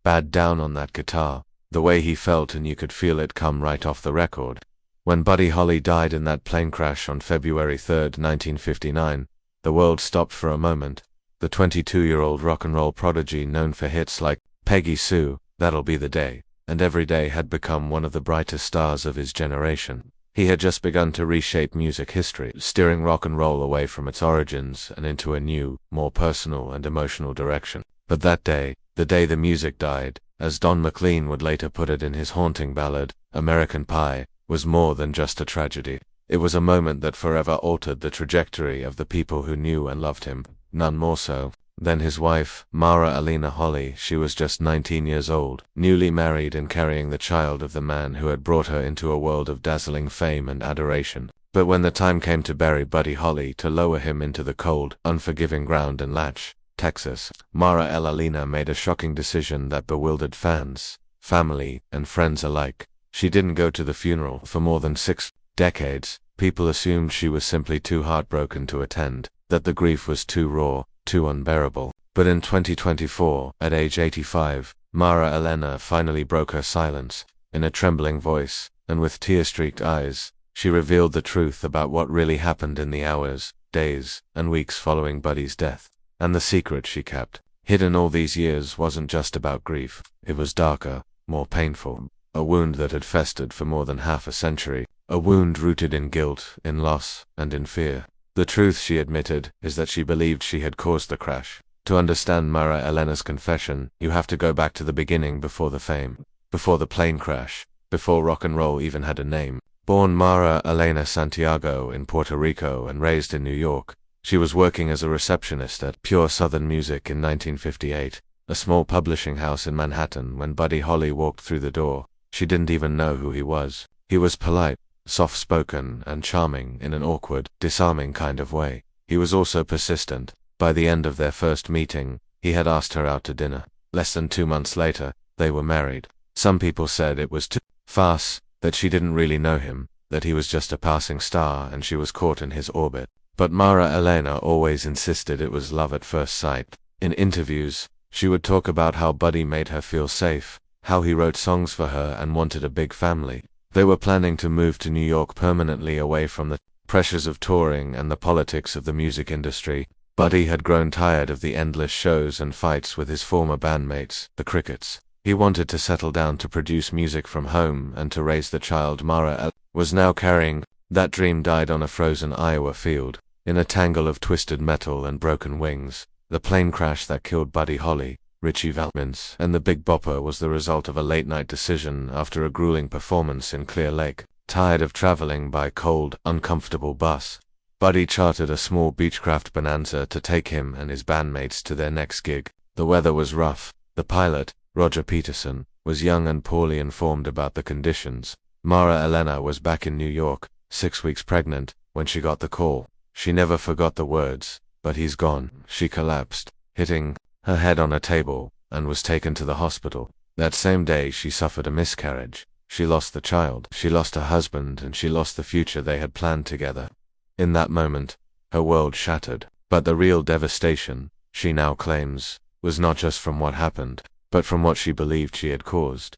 bad down on that guitar, the way he felt, and you could feel it come right off the record. When Buddy Holly died in that plane crash on February 3, 1959, the world stopped for a moment. The 22-year-old rock and roll prodigy, known for hits like Peggy Sue, That'll Be the Day, and Every Day, had become one of the brightest stars of his generation. He had just begun to reshape music history, steering rock and roll away from its origins and into a new, more personal and emotional direction. But that day, the day the music died, as Don McLean would later put it in his haunting ballad, American Pie, was more than just a tragedy. It was a moment that forever altered the trajectory of the people who knew and loved him, none more so than his wife, María Elena Holly. She was just 19 years old, newly married and carrying the child of the man who had brought her into a world of dazzling fame and adoration. But when the time came to bury Buddy Holly, to lower him into the cold, unforgiving ground in Latch, Texas, María Elena made a shocking decision that bewildered fans, family, and friends alike. She didn't go to the funeral. For more than 6 decades, people assumed she was simply too heartbroken to attend, that the grief was too raw, too unbearable. But in 2024, at age 85, María Elena finally broke her silence. In a trembling voice, and with tear-streaked eyes, she revealed the truth about what really happened in the hours, days, and weeks following Buddy's death. And the secret she kept, hidden all these years, wasn't just about grief. It was darker, more painful. A wound that had festered for more than half a century. A wound rooted in guilt, in loss, and in fear. The truth, she admitted, is that she believed she had caused the crash. To understand María Elena's confession, you have to go back to the beginning, before the fame, before the plane crash, before rock and roll even had a name. Born María Elena Santiago in Puerto Rico and raised in New York, she was working as a receptionist at Pure Southern Music in 1958, a small publishing house in Manhattan, when Buddy Holly walked through the door. She didn't even know who he was. He was polite, soft-spoken, and charming in an awkward, disarming kind of way. He was also persistent. By the end of their first meeting, he had asked her out to dinner. Less than 2 months later, they were married. Some people said it was too fast, that she didn't really know him, that he was just a passing star and she was caught in his orbit. But María Elena always insisted it was love at first sight. In interviews, she would talk about how Buddy made her feel safe, how he wrote songs for her and wanted a big family. They were planning to move to New York permanently, away from the pressures of touring and the politics of the music industry. Buddy had grown tired of the endless shows and fights with his former bandmates, the Crickets. He wanted to settle down to produce music from home and to raise the child María was now carrying. That dream died on a frozen Iowa field, in a tangle of twisted metal and broken wings. The plane crash that killed Buddy Holly, Richie Valens, and the Big Bopper was the result of a late-night decision after a grueling performance in Clear Lake. Tired of traveling by cold, uncomfortable bus, Buddy chartered a small Beechcraft Bonanza to take him and his bandmates to their next gig. The weather was rough. The pilot, Roger Peterson, was young and poorly informed about the conditions. María Elena was back in New York, 6 weeks pregnant, when she got the call. She never forgot the words, "But he's gone." She collapsed, hitting her head on a table, and was taken to the hospital. That same day she suffered a miscarriage. She lost the child, she lost her husband, and she lost the future they had planned together. In that moment, her world shattered. But the real devastation, she now claims, was not just from what happened, but from what she believed she had caused.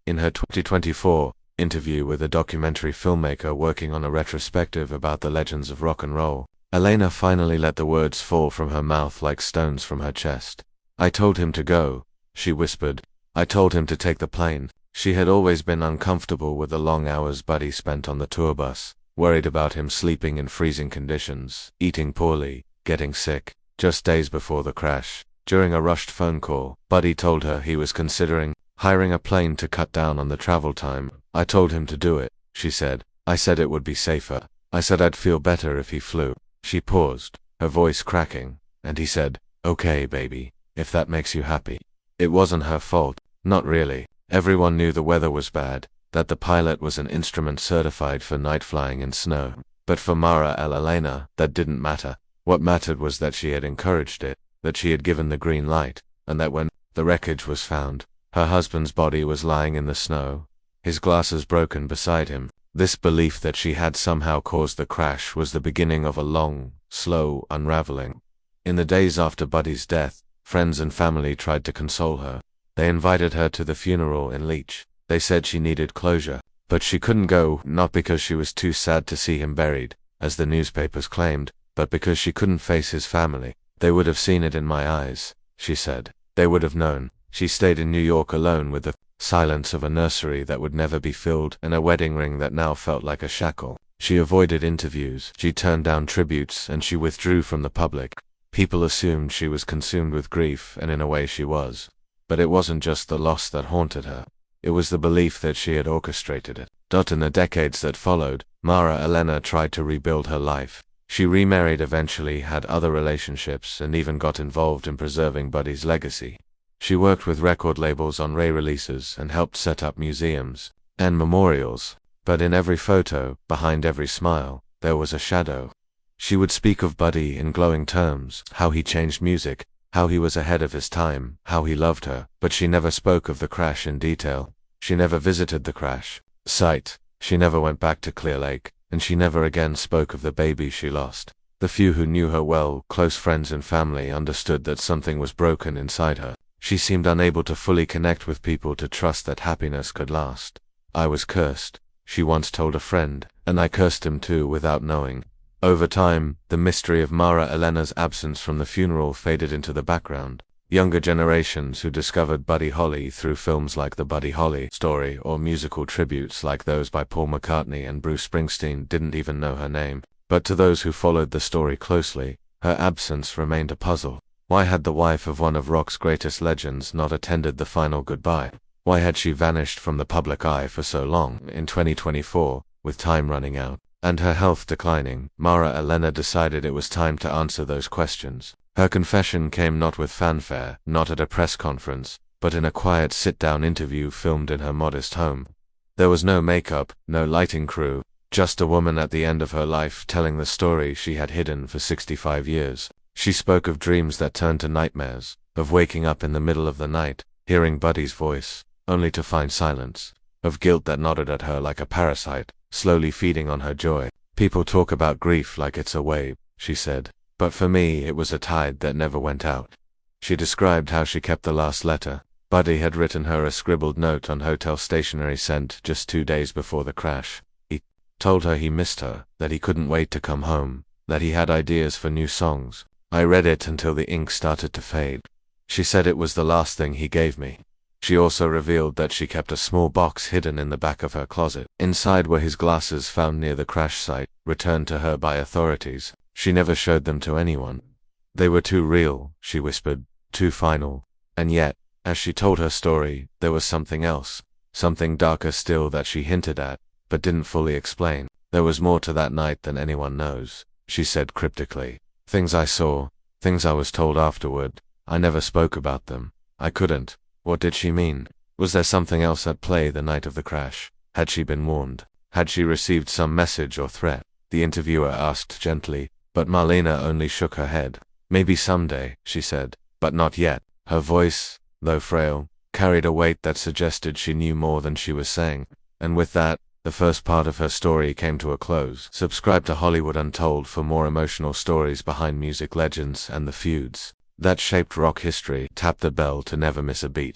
In her 2024 interview with a documentary filmmaker working on a retrospective about the legends of rock and roll, Elena finally let the words fall from her mouth like stones from her chest. "I told him to go," she whispered. "I told him to take the plane." She had always been uncomfortable with the long hours Buddy spent on the tour bus, worried about him sleeping in freezing conditions, eating poorly, getting sick. Just days before the crash, during a rushed phone call, Buddy told her he was considering hiring a plane to cut down on the travel time. "I told him to do it," she said. "I said it would be safer. I said I'd feel better if he flew." She paused, her voice cracking, and he said, "Okay, baby, if that makes you happy." It wasn't her fault, not really. Everyone knew the weather was bad, that the pilot was an instrument certified for night flying in snow. But for María Elena, that didn't matter. What mattered was that she had encouraged it, that she had given the green light, and that when the wreckage was found, her husband's body was lying in the snow, his glasses broken beside him. This belief that she had somehow caused the crash was the beginning of a long, slow unraveling. In the days after Buddy's death, friends and family tried to console her. They invited her to the funeral in Leech. They said she needed closure, but she couldn't go, not because she was too sad to see him buried, as the newspapers claimed, but because she couldn't face his family. They would have seen it in my eyes, she said. They would have known. She stayed in New York alone with the silence of a nursery that would never be filled and a wedding ring that now felt like a shackle. She avoided interviews, she turned down tributes, and she withdrew from the public. People assumed she was consumed with grief, and in a way she was. But it wasn't just the loss that haunted her. It was the belief that she had orchestrated it. In the decades that followed, María Elena tried to rebuild her life. She remarried eventually, had other relationships, and even got involved in preserving Buddy's legacy. She worked with record labels on re-releases and helped set up museums and memorials. But in every photo, behind every smile, there was a shadow. She would speak of Buddy in glowing terms, how he changed music, how he was ahead of his time, how he loved her, but she never spoke of the crash in detail. She never visited the crash site, she never went back to Clear Lake, and she never again spoke of the baby she lost. The few who knew her well, close friends and family, understood that something was broken inside her. She seemed unable to fully connect with people, to trust that happiness could last. "I was cursed," she once told a friend, "and I cursed him too without knowing." Over time, the mystery of María Elena's absence from the funeral faded into the background. Younger generations who discovered Buddy Holly through films like The Buddy Holly Story or musical tributes like those by Paul McCartney and Bruce Springsteen didn't even know her name. But to those who followed the story closely, her absence remained a puzzle. Why had the wife of one of rock's greatest legends not attended the final goodbye? Why had she vanished from the public eye for so long? In 2024, with time running out and her health declining, María Elena decided it was time to answer those questions. Her confession came not with fanfare, not at a press conference, but in a quiet sit-down interview filmed in her modest home. There was no makeup, no lighting crew, just a woman at the end of her life telling the story she had hidden for 65 years. She spoke of dreams that turned to nightmares, of waking up in the middle of the night, hearing Buddy's voice, only to find silence, of guilt that gnawed at her like a parasite, slowly feeding on her joy. "People talk about grief like it's a wave," she said. "But for me it was a tide that never went out." She described how she kept the last letter. Buddy had written her a scribbled note on hotel stationery sent just 2 days before the crash. He told her he missed her, that he couldn't wait to come home, that he had ideas for new songs. "I read it until the ink started to fade." She said it was the last thing he gave me. She also revealed that she kept a small box hidden in the back of her closet. Inside were his glasses found near the crash site, returned to her by authorities. She never showed them to anyone. "They were too real," she whispered, "too final." And yet, as she told her story, there was something else, something darker still that she hinted at, but didn't fully explain. "There was more to that night than anyone knows," she said cryptically. "Things I saw, things I was told afterward. I never spoke about them. I couldn't." What did she mean? Was there something else at play the night of the crash? Had she been warned? Had she received some message or threat? The interviewer asked gently, but Marlena only shook her head. "Maybe someday," she said, "but not yet." Her voice, though frail, carried a weight that suggested she knew more than she was saying. And with that, the first part of her story came to a close. Subscribe to Hollywood Untold for more emotional stories behind music legends and the feuds that shaped rock history. Tap the bell to never miss a beat.